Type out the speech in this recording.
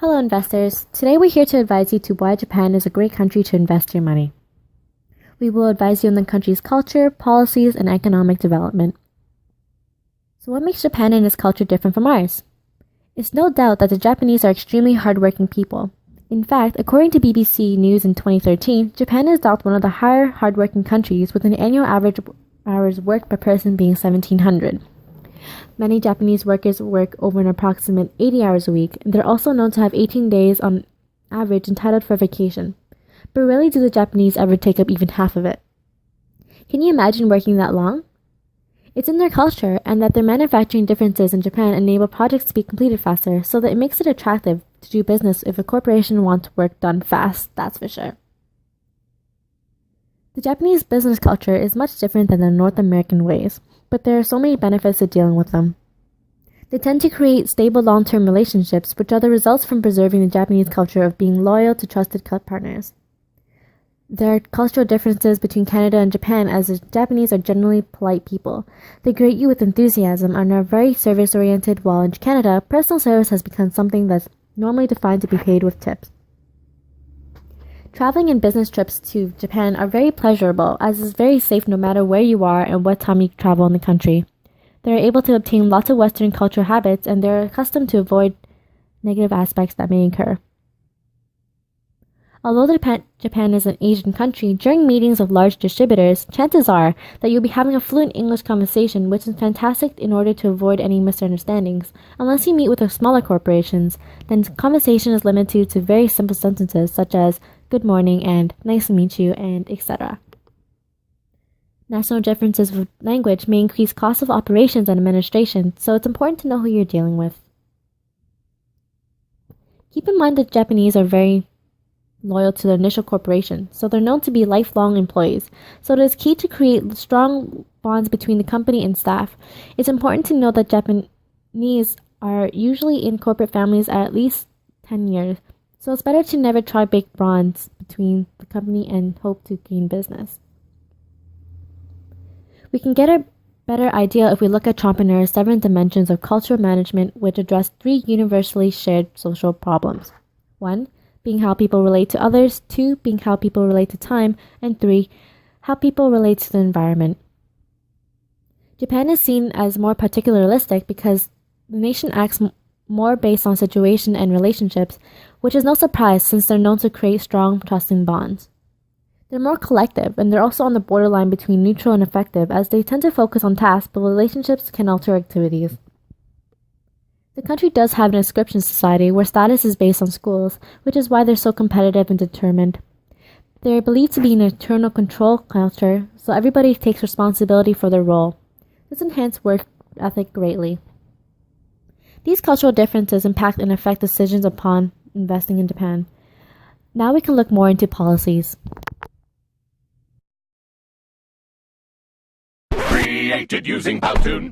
Hello, investors. Today we're here to advise you to why Japan is a great country to invest your money. We will advise you on the country's culture, policies, and economic development. So, what makes Japan and its culture different from ours? It's no doubt that the Japanese are extremely hardworking people. In fact, according to BBC News in 2013, Japan is thought one of the higher hardworking countries with an annual average hours worked per person being 1,700. Many Japanese workers work over an approximate 80 hours a week, and they're also known to have 18 days on average entitled for vacation. But rarely do the Japanese ever take up even half of it. Can you imagine working that long? It's in their culture, and that their manufacturing differences in Japan enable projects to be completed faster, so that it makes it attractive to do business if a corporation wants work done fast, that's for sure. The Japanese business culture is much different than the North American ways, but there are so many benefits to dealing with them. They tend to create stable long-term relationships, which are the results from preserving the Japanese culture of being loyal to trusted partners. There are cultural differences between Canada and Japan, as the Japanese are generally polite people. They greet you with enthusiasm and are very service-oriented, while in Canada, personal service has become something that's normally defined to be paid with tips. Traveling and business trips to Japan are very pleasurable, as it's very safe no matter where you are and what time you travel in the country. They are able to obtain lots of Western cultural habits, and they are accustomed to avoid negative aspects that may occur. Although Japan is an Asian country, during meetings of large distributors, chances are that you'll be having a fluent English conversation, which is fantastic in order to avoid any misunderstandings. Unless you meet with the smaller corporations, then conversation is limited to very simple sentences such as good morning and nice to meet you and etc. National differences of language may increase costs of operations and administration, so it's important to know who you're dealing with. Keep in mind that Japanese are very loyal to their initial corporation, so they're known to be lifelong employees, so it is key to create strong bonds between the company and staff. It's important to know that Japanese are usually in corporate families at least 10 years, so it's better to never try big bonds between the company and hope to gain business. We can get a better idea if we look at Entrepreneur's 7 dimensions of cultural management, which address 3 universally shared social problems. 1. Being how people relate to others. 2. Being how people relate to time. And 3. How people relate to the environment. Japan is seen as more particularistic because the nation acts more based on situation and relationships, which is no surprise since they're known to create strong, trusting bonds. They're more collective, and they're also on the borderline between neutral and effective, as they tend to focus on tasks, but relationships can alter activities. The country does have an inscription society where status is based on schools, which is why they're so competitive and determined. They are believed to be an internal control culture, so everybody takes responsibility for their role. This enhances work ethic greatly. These cultural differences impact and affect decisions upon investing in Japan. Now we can look more into policies. Created using Powtoon.